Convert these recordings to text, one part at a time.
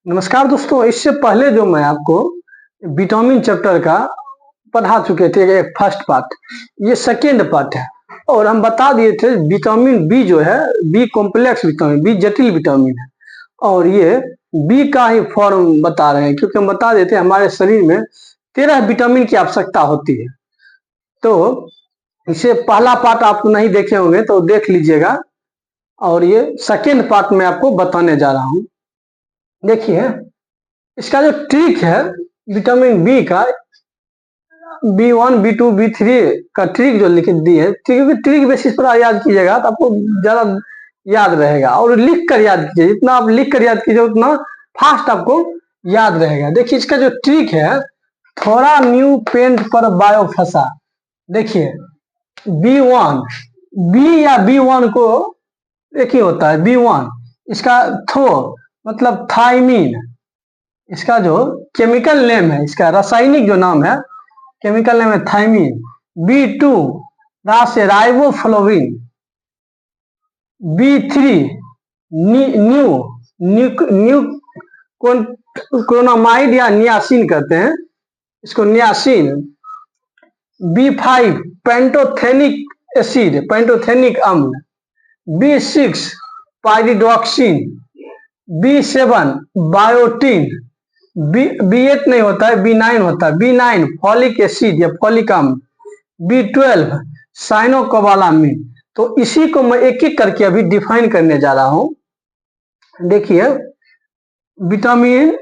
नमस्कार दोस्तों, इससे पहले जो मैं आपको विटामिन चैप्टर का पढ़ा चुके थे, एक फर्स्ट पार्ट, ये सेकेंड पार्ट है। और हम बता दिए थे विटामिन बी जो है, बी कॉम्प्लेक्स विटामिन, बी जटिल विटामिन है। और ये बी का ही फॉर्म बता रहे हैं, क्योंकि हम बता देते हैं हमारे शरीर में 13 विटामिन की आवश्यकता होती है। तो इसे पहला पार्ट आप नहीं देखे होंगे तो देख लीजिएगा, और ये सेकेंड पार्ट में आपको बताने जा रहा हूँ। देखिए, इसका जो ट्रिक है विटामिन बी का, B1, B2, B3 का ट्रिक जो लिख दी है, क्योंकि ट्रिक बेसिस पर याद कीजिएगा तो आपको ज्यादा याद रहेगा। और लिख कर याद कीजिए, जितना आप लिख कर याद कीजिए उतना फास्ट आपको याद रहेगा। देखिए, इसका जो ट्रिक है, थोड़ा न्यू पेंट पर बायो फंसा। देखिए, B1, बी या B1 को एक ही होता है, B1 इसका थो मतलब थाइमीन, इसका जो केमिकल नेम है, इसका रासायनिक जो नाम है, केमिकल नेम है थाइमीन। B2 से राइबोफ्लोविन। B3 न्यू क्रोनामाइड या नियासिन कहते हैं इसको, niacin. B5 pantothenic acid, pantothenic अम्ल। B6 पाइरिडॉक्सिन। B7 biotin. B8 नहीं होता है, B9 होता है। B9 फॉलिक एसिड या फॉलिक अम्ल। B12 cyanocobalamin. तो इसी को मैं एक एक करके अभी डिफाइन करने जा रहा हूं। देखिए, vitamin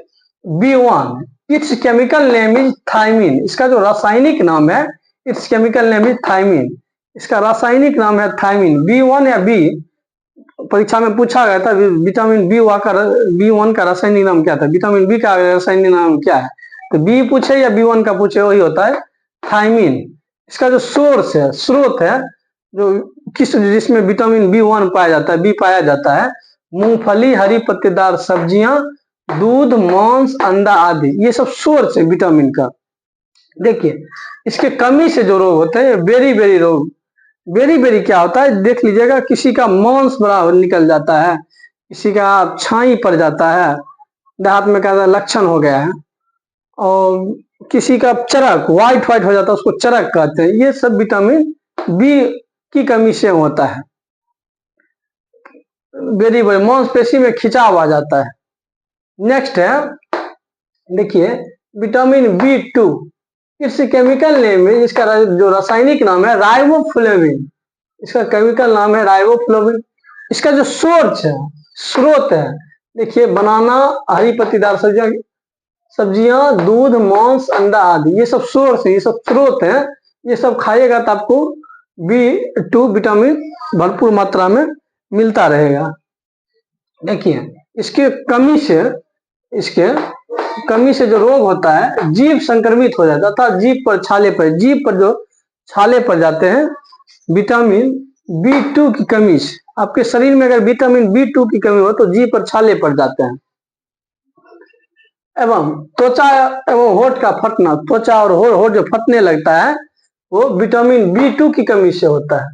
B1, its chemical name is thiamine. इसका जो रासायनिक नाम है, its chemical name is thiamine. इसका रासायनिक नाम है थाइमीन। B1 या B, परीक्षा में पूछा गया था विटामिन B1 का रासायनिक नाम क्या था, विटामिन बी का रासायनिक नाम क्या है, तो बी पूछे या B1 का पूछे, वही होता है थाइमीन। इसका जो सोर्स है, स्रोत है, जो जिसमें विटामिन B1 पाया जाता है, बी पाया जाता है, मूंगफली, हरी पत्तेदार सब्जियां, दूध, मांस, अंडा आदि, ये सब सोर्स है विटामिन का। देखिए, इसके कमी से जो रोग होते हैं, बेरी बेरी रोग। बेरी बेरी क्या होता है, देख लीजिएगा, किसी का मांस बड़ा निकल जाता है, किसी का छाई पड़ जाता है, दांत में का लक्षण हो गया है, और किसी का चरक व्हाइट व्हाइट हो जाता है, उसको चरक कहते हैं। ये सब विटामिन बी की कमी से होता है। बेरी बेरी मांसपेशी में खिंचाव आ जाता है। नेक्स्ट है, देखिए, विटामिन B2, इस केमिकल नेम है, इसका जो रासायनिक नाम है राइबोफ्लेविन। इसका केमिकल नाम है राइबोफ्लेविन। इसका जो सोर्स है, स्रोत है, देखिए, बनाना, हरी पत्तीदार सब्जियां, दूध, मांस, अंडा आदि, ये सब सोर्स है, ये सब स्रोत है। ये सब खाइएगा तो आपको B2 विटामिन भरपूर मात्रा में मिलता रहेगा। देखिए, इसके कमी से जो रोग होता है, जीभ संक्रमित हो जाता है, अर्थात जीभ पर जो छाले पड़ जाते हैं, विटामिन B2 की कमी से। आपके शरीर में अगर विटामिन B2 की कमी हो तो जीभ पर छाले पड़ जाते हैं। एवं त्वचा एवं होठ का फटना, त्वचा और होठ जो फटने लगता है, वो विटामिन B2 की कमी से होता है।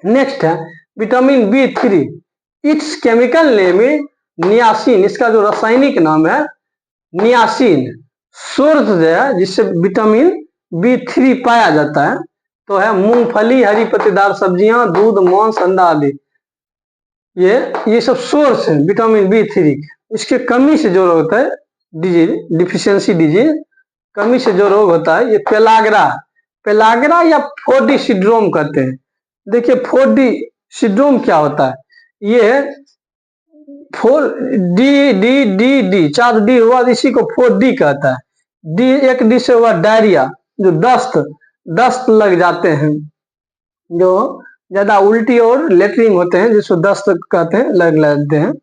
नेक्स्ट है vitamin B3, it's chemical name है नियासिन। इसका जो रासायनिक नाम है नियासिन। सोर्स है जिससे विटामिन B3 पाया जाता है, तो है मूंगफली, हरी पत्तेदार सब्जियां, दूध, मांस, अंडा आदि, ये सब सोर्स है विटामिन B3। इसके कमी से जो रोग होता है, डिफिशियंसी डिजीज, कमी से जो रोग होता है, ये पेलाग्रा या 4D सिंड्रोम कहते हैं। देखिए, 4D सिंड्रोम क्या होता है, ये 4D 4D हुआ, इसी को 4D कहता है। एक डी से हुआ डायरिया, जो दस्त लग जाते हैं, जो ज्यादा उल्टी और लेटरिंग होते हैं, जिसको दस्त कहते हैं, लगते हैं।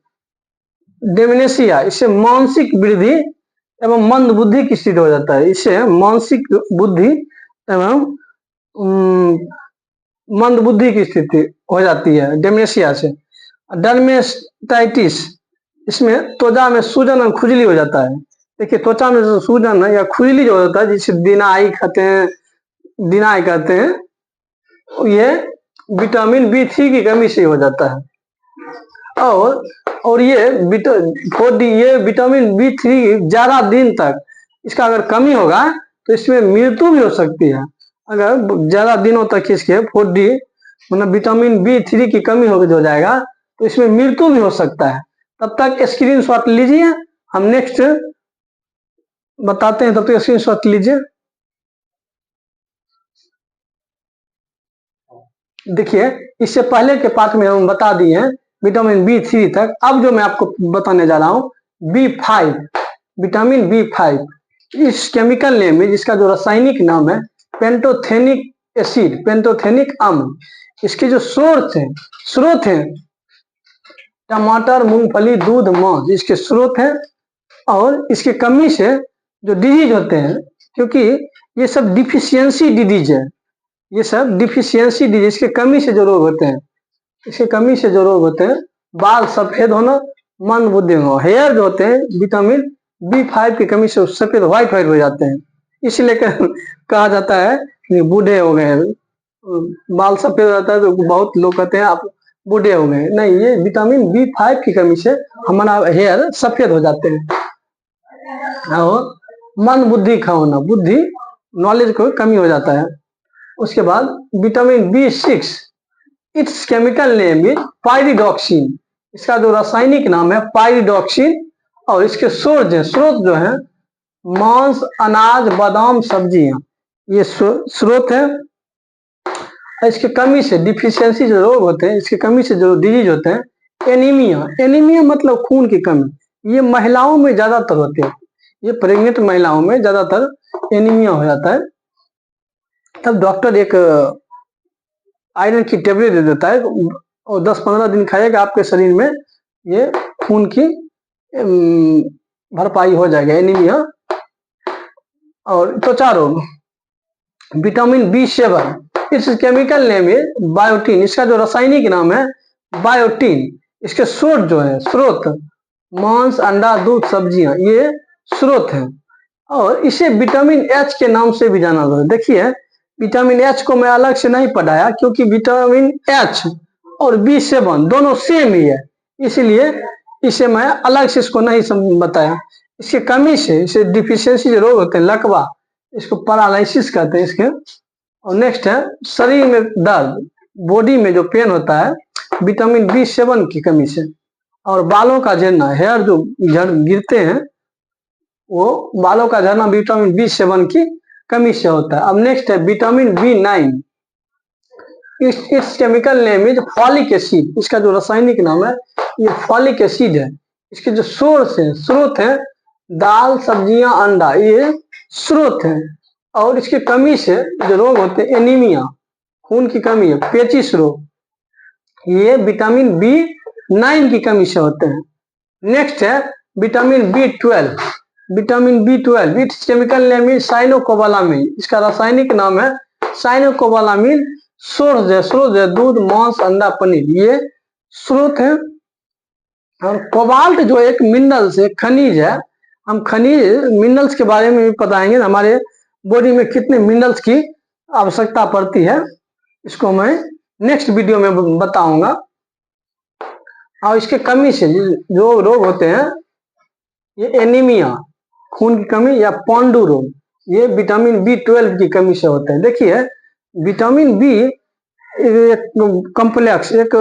डेमेनेशिया, इससे मानसिक वृद्धि एवं मंद बुद्धि की स्थिति हो जाता है। इससे मानसिक बुद्धि एवं मंद बुद्धि की स्थिति हो जाती है डेमेनेशिया से। डर्मेटाइटिस, इसमें त्वचा में सूजन और खुजली हो जाता है। देखिए, त्वचा में जो सूजन है या खुजली जो होता है, जिसे दिनाई कहते हैं, ये विटामिन B3 की कमी से हो जाता है। और ये ये विटामिन B3 ज्यादा दिन तक इसका अगर कमी होगा तो इसमें मृत्यु भी हो सकती है। अगर ज्यादा दिनों तक इसके 4D मतलब विटामिन B3 की कमी हो जाएगा तो इसमें मृत्यु भी हो सकता है। तब तक स्क्रीनशॉट लीजिए, हम नेक्स्ट बताते हैं, तब तक स्क्रीनशॉट लीजिए। देखिए इससे पहले के पार्ट में हम बता दिए हैं विटामिन B3 तक। अब जो मैं आपको बताने जा रहा हूँ B5, विटामिन B5, इस केमिकल नेम में जिसका जो रासायनिक नाम है पेंटोथेनिक एसिड, पेंटोथेनिक अम्ल। इसके जो स्रोत हैं टमाटर, मूंगफली, दूध, मांस, इसके स्रोत हैं। और इसके कमी से जो डिजीज होते हैं, क्योंकि ये सब डिफिशियंसी डिजीज है, ये सब डिफिशियंसी डिजीज, इसके कमी से जो रोग होते हैं, इसके कमी से जो रोग होते हैं, बाल सफेद होना, मंद बुद्धि होना, हेयर जो होते हैं विटामिन B5 की कमी से सफेद व्हाइट हो जाते हैं। इसलिए कहा जाता है कि बूढ़े हो गए, बाल सफेद हो जाता है तो बहुत लोग कहते हैं आप बूढ़े हो गए। नहीं, ये विटामिन B5 की कमी से हमारा हेयर सफेद हो जाते हैं। और मन बुद्धि का होना, बुद्धि नॉलेज को कमी हो जाता है। उसके बाद vitamin B6, it's chemical name is pyridoxine, इसका जो रासायनिक नाम है पायरिडॉक्सिन। और इसके स्रोत जो है मांस, अनाज, बादाम, सब्जियां, ये स्रोत है। इसके कमी से डिफिशियंसी जो रोग होते हैं, इसकी कमी से जो डिजीज होते हैं, एनीमिया, एनीमिया मतलब खून की कमी, ये महिलाओं में ज्यादातर होते हैं, ये प्रेग्नेंट महिलाओं में ज्यादातर एनीमिया हो जाता है। तब डॉक्टर एक आयरन की टेबलेट दे देता है और 10-15 दिन खाएगा, आपके शरीर में ये खून की भरपाई हो जाएगा, एनीमिया। और त्वचा रोग विटामिन B7, इस केमिकल नेम है बायोटीन, इसका जो रासायनिक नाम है बायोटीन। इसके स्रोत मांस, अंडा, दूध, सब्जियां, ये स्रोत हैं। और इसे विटामिन H के नाम से भी जाना जाता है। देखिए विटामिन H को मैं अलग से नहीं पढ़ाया क्योंकि विटामिन H और B7 दोनों सेम ही है, इसलिए इसे मैं अलग से इसको नहीं बताया। इसके कमी से, इसे डिफिशियंसी जो रोग होते हैं, लकवा, इसको पैरालिसिस कहते हैं इसके। और नेक्स्ट है शरीर में दर्द, बॉडी में जो पेन होता है विटामिन B7 की कमी से। और बालों का झड़ना, हेयर जो गिरते हैं, वो बालों का झड़ना विटामिन B7 की कमी से होता है। अब नेक्स्ट है विटामिन B9, इस chemical name is folic acid, इसका जो रासायनिक नाम है ये फॉलिक एसिड है। इसके जो स्रोत है दाल, सब्जियां, अंडा, ये स्रोत है। और इसकी कमी से जो रोग होते हैं एनीमिया, खून की कमी है, पेचिश रोग, ये विटामिन B9 की कमी से होते हैं। नेक्स्ट है vitamin B12, vitamin B12, it's chemical name is cyanocobalamin, इसका रासायनिक नाम है साइनोकोबालामिन। स्रोत है दूध, मांस, अंडा, पनीर, ये स्रोत है। और कोबाल्ट जो एक मिनरल्स है, खनिज है, हम खनिज मिनरल्स के बारे में भी बताएंगे, हमारे बॉडी में कितने मिनरल्स की आवश्यकता पड़ती है, इसको मैं नेक्स्ट वीडियो में बताऊंगा। और इसके कमी से जो रोग होते हैं, ये एनीमिया, खून की कमी, या पांडु रोग, ये विटामिन B12 की कमी से होते हैं। देखिए विटामिन B एक कॉम्प्लेक्स, एक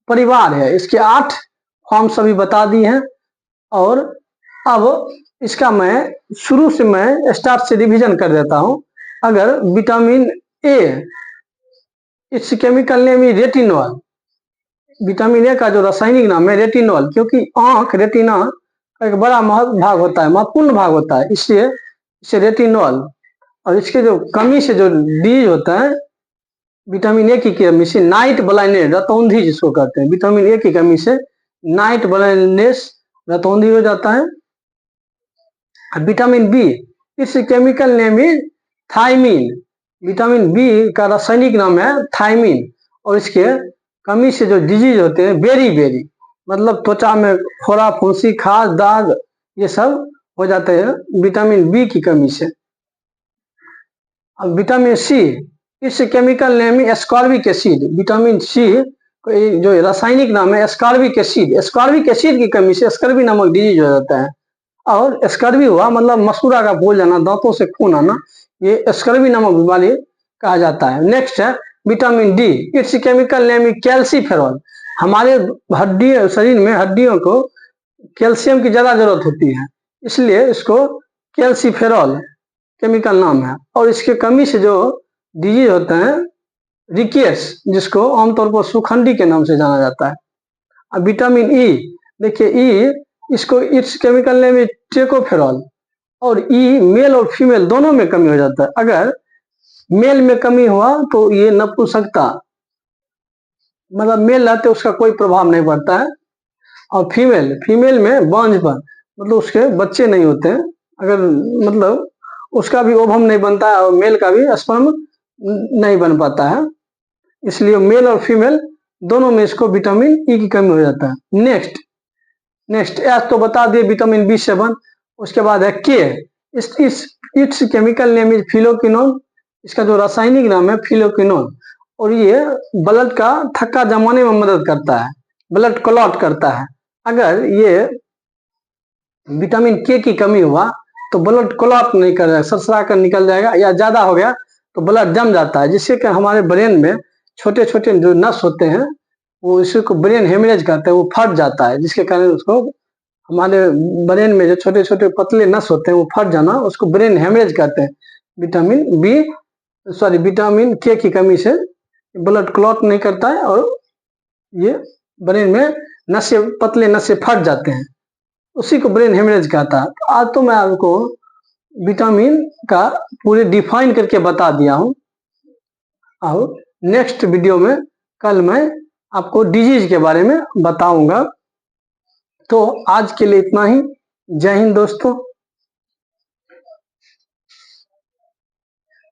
परिवार है, इसके 8 फॉर्म सभी बता दिए हैं। और अब इसका मैं शुरू से मैं स्टार्ट से रिवीजन कर देता हूं। अगर विटामिन A, इस chemical name is retinol, vitamin A का जो रासायनिक नाम है रेटिनॉल, क्योंकि आंख, रेटिना का एक बड़ा भाग होता है, महत्वपूर्ण भाग होता है, इसलिए इसे रेटिनॉल। और इसके जो कमी से जो डिजीज होता है विटामिन A की कमी से, नाइट ब्लाइंडनेस, रतौंधी जिसको कहते हैं, विटामिन A की कमी से नाइट ब्लाइंडनेस, रतौंधी हो जाता है। विटामिन B, इस chemical name is thiamine, vitamin B का रासायनिक नाम है थायमीन। और इसके कमी से जो डिजीज होते हैं बेरी, मतलब त्वचा में फोड़ा, फुंसी, खाज, दाग, ये सब हो जाते हैं विटामिन B की कमी से। अब विटामिन C, इस chemical name is ascorbic acid, vitamin C कोई जो रासायनिक नाम है एस्कॉर्बिक एसिड, एस्कॉर्बिक एसिड की कमी से स्कर्वी नामक डिजीज हो जाता है। और स्कर्वी हुआ मतलब मसूड़ा का फूल जाना, दांतों से खून आना, ये स्कर्वी नामक बीमारी कहा जाता है। नेक्स्ट है vitamin D, it's chemical name is calciferol. हमारे हड्डी शरीर में हड्डियों को कैल्शियम की ज्यादा जरूरत होती है, इसलिए इसको कैल्सीफेरॉल केमिकल नाम है। और इसके कमी से जो डिजीज होते हैं रिकेट्स, जिसको आमतौर पर सुखंडी के नाम से जाना जाता है। अब विटामिन ई, देखिए ई, इसको it's chemical name is tocopherol. और ई मेल और फीमेल दोनों में कमी हो जाता है। अगर मेल में कमी हुआ तो ये नपुंसकता, मतलब मेल रहते उसका कोई प्रभाव नहीं पड़ता है। और फीमेल में बांझपन, मतलब उसके बच्चे नहीं होते हैं, अगर मतलब उसका भी ओवम नहीं बनता है और मेल का भी स्पर्म नहीं बन पाता है, इसलिए मेल और फीमेल दोनों में इसको विटामिन ई की कमी हो जाता है। नेक्स्ट एस तो बता दिए विटामिन B7। उसके बाद है के, it's chemical name is phylloquinone. इसका जो रासायनिक नाम है फिलोक्विनोन। और ये ब्लड का थक्का जमाने में मदद करता है, ब्लड क्लॉट करता है। अगर ये विटामिन के की कमी हुआ तो ब्लड क्लॉट नहीं कर, सरसरा कर निकल जाएगा, या ज्यादा हो गया तो ब्लड जम जाता है, जिससे कि हमारे ब्रेन में छोटे छोटे जो नस होते हैं वो इसी को ब्रेन हेमरेज कहते हैं, वो फट जाता है, जिसके कारण उसको हमारे ब्रेन में जो छोटे छोटे पतले नस होते हैं वो फट जाना, उसको ब्रेन हेमरेज कहते हैं। विटामिन के की कमी से ब्लड क्लॉट नहीं करता है और ये ब्रेन में नसें, पतले नसें फट जाते हैं, उसी को ब्रेन हेमरेज कहता है। तो आज तो मैं आपको विटामिन का पूरे डिफाइन करके बता दिया हूँ। और नेक्स्ट वीडियो में कल मैं आपको डिजीज के बारे में बताऊंगा। तो आज के लिए इतना ही। जय हिंद दोस्तों।